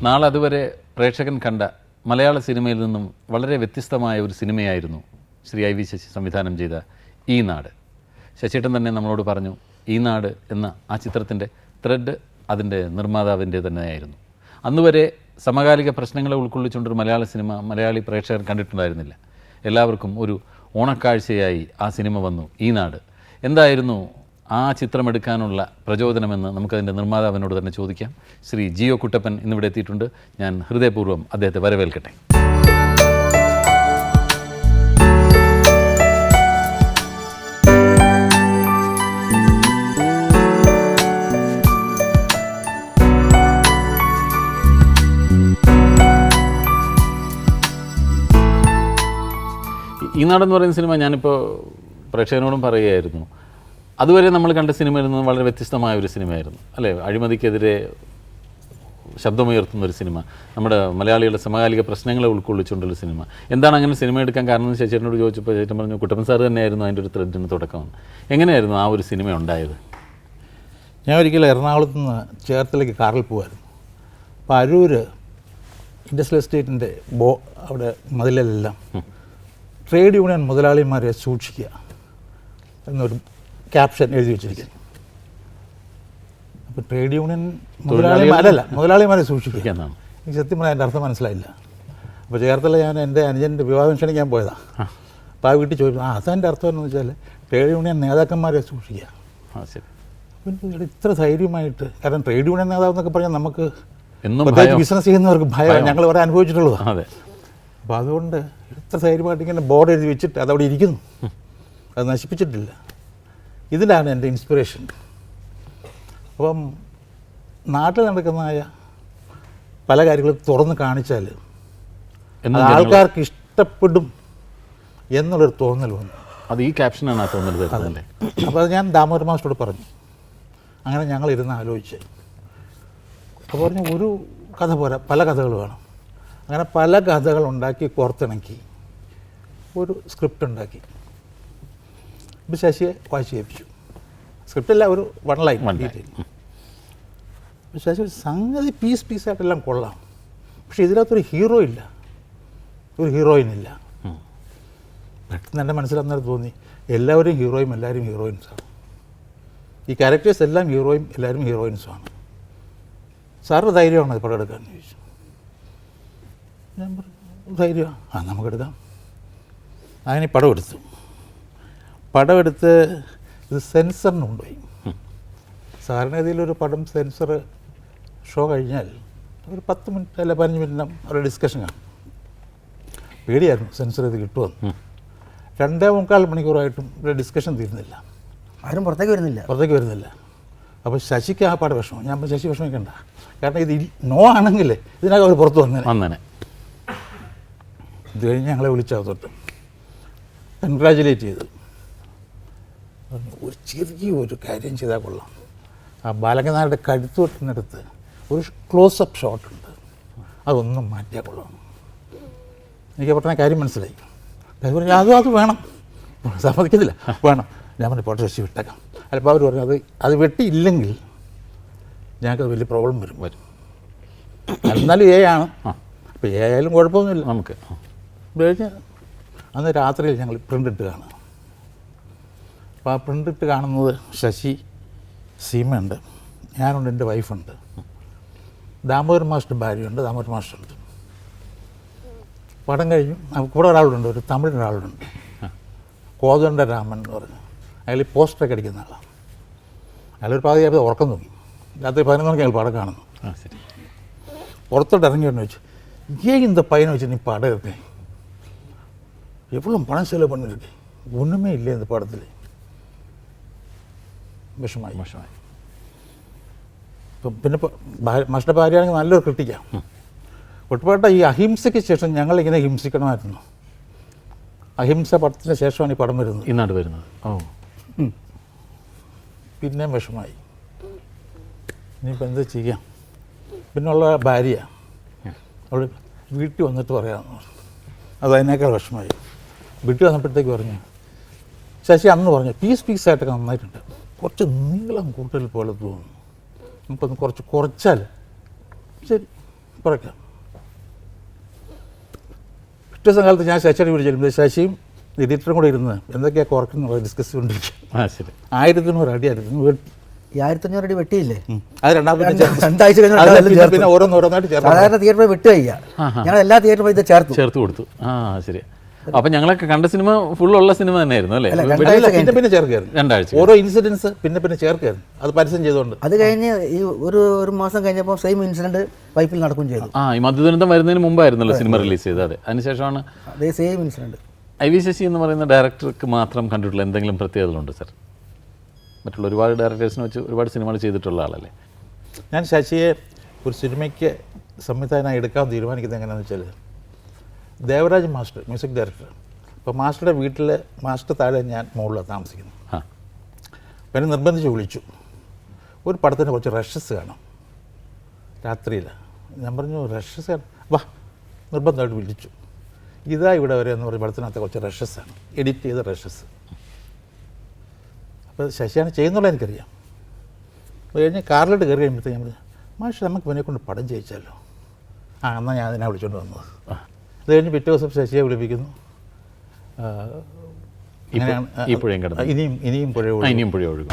നാളെ അതുവരെ പ്രേക്ഷകൻ കണ്ട മലയാള സിനിമയിൽ നിന്നും വളരെ വ്യത്യസ്തമായ ഒരു സിനിമയായിരുന്നു ശ്രീ ഐ വി ശശി സംവിധാനം ചെയ്ത ഈ നാട്. ശശിയേട്ടൻ തന്നെ നമ്മളോട് പറഞ്ഞു, ഈ നാട് എന്ന ആ ചിത്രത്തിൻ്റെ ത്രെഡ് അതിൻ്റെ നിർമ്മാതാവിൻ്റെ തന്നെയായിരുന്നു. അന്നുവരെ സമകാലിക പ്രശ്നങ്ങളെ ഉൾക്കൊള്ളിച്ചുകൊണ്ടൊരു മലയാള സിനിമ മലയാളി പ്രേക്ഷകർ കണ്ടിട്ടുണ്ടായിരുന്നില്ല. എല്ലാവർക്കും ഒരു ഓണക്കാഴ്ചയായി ആ സിനിമ വന്നു, ഈ നാട്. എന്തായിരുന്നു ആ ചിത്രമെടുക്കാനുള്ള പ്രചോദനമെന്ന് നമുക്കതിൻ്റെ നിർമ്മാതാവിനോട് തന്നെ ചോദിക്കാം. ശ്രീ ജിയോ കുട്ടപ്പൻ ഇന്നിവിടെ എത്തിയിട്ടുണ്ട്. ഞാൻ ഹൃദയപൂർവ്വം അദ്ദേഹത്തെ വരവേൽക്കട്ടെ. ഈ നാടെന്ന് പറയുന്ന സിനിമ ഞാനിപ്പോൾ പ്രേക്ഷകനോടും പറയുകയായിരുന്നു, അതുവരെ നമ്മൾ കണ്ട സിനിമയിൽ നിന്ന് വളരെ വ്യത്യസ്തമായ ഒരു സിനിമയായിരുന്നു അല്ലേ. അഴിമതിക്കെതിരെ ശബ്ദമുയർത്തുന്ന ഒരു സിനിമ, നമ്മുടെ മലയാളികളുടെ സമകാലിക പ്രശ്നങ്ങളെ ഉൾക്കൊള്ളിച്ചുകൊണ്ടുള്ള സിനിമ. എന്താണ് അങ്ങനെ സിനിമ എടുക്കാൻ കാരണം എന്ന് ശശിയേട്ടനോട് ചോദിച്ചപ്പോൾ ചേട്ടൻ പറഞ്ഞു, കുട്ടപ്പൻ സാർ തന്നെയായിരുന്നു അതിൻ്റെ ഒരു ത്രെഡിന് തുടക്കമാണ്. എങ്ങനെയായിരുന്നു ആ ഒരു സിനിമ ഉണ്ടായത്? ഞാൻ ഒരിക്കലും എറണാകുളത്ത് നിന്ന് ചേർത്തലേക്ക് കാറിൽ പോകുമായിരുന്നു. അപ്പോൾ അരൂർ ഇൻഡസ്ട്രിയൽ എസ്റ്റേറ്റിൻ്റെ അവിടെ മതിലെല്ലാം ട്രേഡ് യൂണിയൻ മുതലാളിമാരെ സൂക്ഷിക്കുക എന്നൊരു ക്യാപ്ഷൻ എഴുതി വെച്ചിരിക്കുന്നു. അപ്പോൾ ട്രേഡ് യൂണിയൻ മുതലാളിമാരെ സൂക്ഷിക്കുക എന്നാണ്. എനിക്ക് സത്യം പറഞ്ഞാൽ എൻ്റെ അർത്ഥം മനസ്സിലായില്ല. അപ്പോൾ ചേർത്തല ഞാൻ എൻ്റെ അനുജൻ്റെ വിവാഹം ക്ഷണിക്കാൻ പോയതാണ്. അപ്പോൾ ആ വീട്ടിൽ ചോദിച്ചു, അതെൻ്റെ അർത്ഥം എന്ന് വെച്ചാൽ ട്രേഡ് യൂണിയൻ നേതാക്കന്മാരെ സൂക്ഷിക്കുക. ശരി. അപ്പോൾ ഇത്ര ധൈര്യമായിട്ട്, കാരണം ട്രേഡ് യൂണിയൻ നേതാവ് എന്നൊക്കെ പറഞ്ഞാൽ നമുക്ക് ബിസിനസ് ചെയ്യുന്നവർക്ക് ഭയം, ഞങ്ങൾ ഇവിടെ അനുഭവിച്ചിട്ടുള്ളതാണ്. അതെ. അപ്പോൾ അതുകൊണ്ട് ഇത്ര ധൈര്യമായിട്ട് ഇങ്ങനെ ബോർഡ് എഴുതി വെച്ചിട്ട് അതവിടെ ഇരിക്കുന്നു, അത് നശിപ്പിച്ചിട്ടില്ല. ഇതിലാണ് എൻ്റെ ഇൻസ്പിറേഷൻ. അപ്പം നാട്ടിൽ നടക്കുന്നതായ പല കാര്യങ്ങളും തുറന്ന് കാണിച്ചാൽ ആൾക്കാർക്ക് ഇഷ്ടപ്പെടും എന്നുള്ളൊരു തോന്നൽ വന്നു. അത് ഈ ക്യാപ്ഷനാണ് ആ തോന്നൽ. അപ്പോൾ അത് ഞാൻ ദാമോദർ മാസ്റ്ററോട് പറഞ്ഞു. അങ്ങനെ ഞങ്ങളിരുന്ന് ആലോചിച്ച് അപ്പോൾ പറഞ്ഞു, ഒരു കഥ പോരാ, പല കഥകൾ വേണം. അങ്ങനെ പല കഥകൾ ഉണ്ടാക്കി കോർത്തിണക്കി ഒരു സ്ക്രിപ്റ്റ് ഉണ്ടാക്കി. ഇപ്പോൾ ശശിയെ വായിച്ച് കേൾപ്പിച്ചു. സ്ക്രിപ്റ്റല്ല, ഒരു വൺ ലൈൻ ഡീറ്റെയിൽ. അപ്പോൾ ശശി സംഗതി പീസായിട്ടെല്ലാം കൊള്ളാം, പക്ഷേ ഇതിനകത്തൊരു ഹീറോ ഇല്ല, ഒരു ഹീറോയിൻ ഇല്ല. പെട്ടെന്ന് എൻ്റെ മനസ്സിലന്നേരം തോന്നി, എല്ലാവരും ഹീറോയും എല്ലാവരും ഹീറോയിൻസാണ്. ഈ ക്യാരക്ടേഴ്സ് എല്ലാം ഹീറോയും എല്ലാവരും ഹീറോയിൻസുമാണ്. സാറിന് ധൈര്യമാണ് അത് പടം എടുക്കാൻ ചോദിച്ചു. ഞാൻ പറഞ്ഞു, ധൈര്യമാണ്, നമുക്കെടുക്കാം. അങ്ങനെ പടം എടുത്ത് ഇത് സെൻസറിന് കൊണ്ടുപോയി. സാധാരണഗതിയിലൊരു പടം സെൻസർ ഷോ കഴിഞ്ഞാൽ ഒരു 10 മിനിറ്റ് അല്ല 15 മിനിറ്റ് അവരുടെ ഡിസ്കഷൻ കാണും. പേടിയായിരുന്നു സെൻസർ ഇത് കിട്ടുമെന്ന്. 2.25 മണിക്കൂറായിട്ടും ഇവിടെ ഡിസ്കഷൻ തീരുന്നില്ല, ആരും പുറത്തേക്ക് വരുന്നില്ല. അപ്പോൾ ശശിക്ക് ആ പാട് വിഷമം. ഞാൻ ശശി വിഷമിക്കണ്ട, കാരണം ഇത് നോ ആണെങ്കിൽ ഇതിനകം അവർ പുറത്ത് വന്നേനെ. ഇത് കഴിഞ്ഞ് ഞങ്ങളെ വിളിച്ചകത്തോട്ട് കൺഗ്രാജുലേറ്റ് ചെയ്തു. ഒരു ചെറിയൊരു കാര്യം ചെയ്താൽ കൊള്ളാം. ആ ബാലകനാഥയുടെ കഴുത്തുവെട്ടിനടുത്ത് ഒരു ക്ലോസപ്പ് ഷോട്ടുണ്ട്, അതൊന്നും മാറ്റിയാൽ കൊള്ളാം. എനിക്ക് പെട്ടെന്ന് കാര്യം മനസ്സിലായി. കാര്യം പറഞ്ഞു, അത് വേണം, സമ്മതിക്കത്തില്ല, വേണം. ഞാൻ പറഞ്ഞു, പോട്ടെ ശശി വിട്ടേക്കാം. അപ്പോൾ അവർ പറഞ്ഞു, അത് വെട്ടിയില്ലെങ്കിൽ ഞങ്ങൾക്കത് വലിയ പ്രോബ്ലം വരും. എന്നാലും ആണ്, അപ്പോൾ ആയാലും കുഴപ്പമൊന്നുമില്ല നമുക്ക്. കഴിഞ്ഞ് അന്ന് രാത്രിയിൽ ഞങ്ങൾ പ്രിൻ്റ് ഇട്ട് കാണുക. അപ്പോൾ ആ പ്രിൻ്റ് ഇട്ട് കാണുന്നത് ശശി, സീമയുണ്ട്, ഞാനുണ്ട്, എൻ്റെ വൈഫുണ്ട്, ദാമോദർ മാസ്റ്റർ ഭാര്യയുണ്ട്, ദാമോദർ മാസ്റ്ററുണ്ട്. പടം കഴിഞ്ഞു. കൂടെ ഒരാളുണ്ട്, ഒരു തമിഴ് ഒരാളുണ്ട്, കോതണ്ട രാമൻ എന്ന് പറഞ്ഞു. അയാൾ ഈ പോസ്റ്ററൊക്കെ അടിക്കുന്ന ആളാണ്. അയാളൊരു പാതിയായപ്പോൾ ഉറക്കം തോന്നി. രാത്രി 11 മണിക്ക് അയാൾ പടം കാണുന്നു. പുറത്തോട്ട് ഇറങ്ങി വന്നു വെച്ചു, இந்த பையனை வச்சு நீ படம் இருக்கேன், எவ்வளோ பணம் செலவு பண்ணியிருக்கேன், ஒன்றுமே இல்லை இந்த படத்தில். വിഷമായി. ഇപ്പം പിന്നെ മാസ്റ്റർ ഭാര്യയാണെങ്കിൽ നല്ലൊരു ക്രിട്ടിക്കാണ്. ഒട്ടുപാട്ട ഈ അഹിംസയ്ക്ക് ശേഷം ഞങ്ങളിങ്ങനെ ഹിംസിക്കണമായിരുന്നു. അഹിംസ പടത്തിന് ശേഷമാണ് ഈ പടം വരുന്നത്, ഈ നാട് വരുന്നത്. പിന്നെ വിഷമായി. ഇനിയിപ്പോൾ എന്താ ചെയ്യാം? പിന്നുള്ള ഭാര്യ അവൾ വീട്ടിൽ വന്നിട്ട് പറയാമെന്ന് പറഞ്ഞു. അത് അതിനേക്കാൾ വിഷമായി. വീട്ടിൽ വന്നപ്പോഴത്തേക്ക് പറഞ്ഞു, ശശി അന്ന് പറഞ്ഞു, പീസായിട്ടൊക്കെ നന്നായിട്ടുണ്ട്, കുറച്ച് നീളം കൂടുതൽ പോലെ തോന്നുന്നു, നമുക്കൊന്ന് കുറച്ചാൽ ശരി കുറയ്ക്കാം. പിറ്റേ ദിവസം കാലത്ത് ഞാൻ ശശിയെ വിളിച്ചിരുന്നത് ശശിയും എഡിറ്ററും കൂടെ ഇരുന്ന് എന്തൊക്കെയാണ് കുറയ്ക്കുന്നത് ഡിസ്കസ് കൊണ്ടിരിക്കുക. ശരി. 1100 അടിയായിരുന്നു വെട്ടി. ഈ 1500 അടി വെട്ടിയില്ലേ, അത് രണ്ടാമത്തെ രണ്ടാഴ്ച കഴിഞ്ഞ് പിന്നെ ഓരോന്നായിട്ട് ചേർത്ത് സാധാരണ തിയേറ്ററിൽ വെട്ട് കഴിയുക. ഞങ്ങൾ എല്ലാ തിയേറ്ററിലും ഇത് ചേർത്ത് കൊടുത്തു. ശരി. അപ്പം ഞങ്ങളൊക്കെ കണ്ട സിനിമ ഫുള്ളുള്ള സിനിമ തന്നെയായിരുന്നു അല്ലേ? പിന്നെ ചേർക്കായിരുന്നു. 2 ആഴ്ച ഓരോ ഇൻസിഡൻസ് പിന്നെ ചേർക്കായിരുന്നു. അത് പരസ്യം ചെയ്തുകൊണ്ട് അത് കഴിഞ്ഞ് ഈ ഒരു മാസം കഴിഞ്ഞപ്പോൾ സെയിം ഇൻസിഡന്റ് വൈപ്പിൽ നടക്കുകയും ചെയ്തു. ഈ മദ്യദുരന്തം വരുന്നതിന് മുമ്പായിരുന്നല്ലോ സിനിമ റിലീസ് ചെയ്തത്. അതെ, അതിനുശേഷമാണ് അതേ same incident. I V Sasi എന്ന് പറയുന്ന ഡയറക്ടർക്ക് മാത്രം കണ്ടിട്ടുള്ള എന്തെങ്കിലും പ്രത്യേകതകളുണ്ട് സാർ? മറ്റുള്ള ഒരുപാട് ഡയറക്ടേഴ്സിനെ വെച്ച് ഒരുപാട് സിനിമകൾ ചെയ്തിട്ടുള്ള ആളല്ലേ? ഞാൻ ശശിയെ ഒരു സിനിമയ്ക്ക് സംവിധാനമായി എടുക്കാൻ തീരുമാനിക്കുന്നത് എങ്ങനെയാണെന്ന് വെച്ചാൽ, ദേവരാജ് മാസ്റ്റർ മ്യൂസിക് ഡയറക്ടർ. അപ്പോൾ മാസ്റ്ററുടെ വീട്ടിൽ മാസ്റ്റർ താഴെ, ഞാൻ മുകളിലാണ് താമസിക്കുന്നത്. പിന്നെ നിർബന്ധിച്ച് വിളിച്ചു, ഒരു പടത്തിന് കുറച്ച് റഷസ് കാണാം രാത്രിയിൽ. ഞാൻ പറഞ്ഞു റഷസ് കാണാം, വാ, നിർബന്ധമായിട്ട് വിളിച്ചു. ഇതാ ഇവിടെ വരെ എന്ന് പറഞ്ഞ പടത്തിനകത്ത് കുറച്ച് റഷസാണ്, എഡിറ്റ് ചെയ്ത റഷസ്. അപ്പോൾ ശശിയാണ് ചെയ്യുന്നുള്ളത് എനിക്കറിയാം. അത് കഴിഞ്ഞ് കാറിലോട്ട് കയറി കഴിയുമ്പോഴത്തേക്ക് ഞാൻ പറഞ്ഞു, മാഷ് നമുക്ക് ഇവനെ കൊണ്ട് പടം ചെയ്യിച്ചാലോ? എന്നാൽ ഞാൻ അതിനെ വിളിച്ചുകൊണ്ട് വന്നത്. അത് കഴിഞ്ഞ് പിറ്റേ ദിവസം ശശിയെ വിളിപ്പിക്കുന്നു. ഇനിയും പുഴ ഒഴുകും.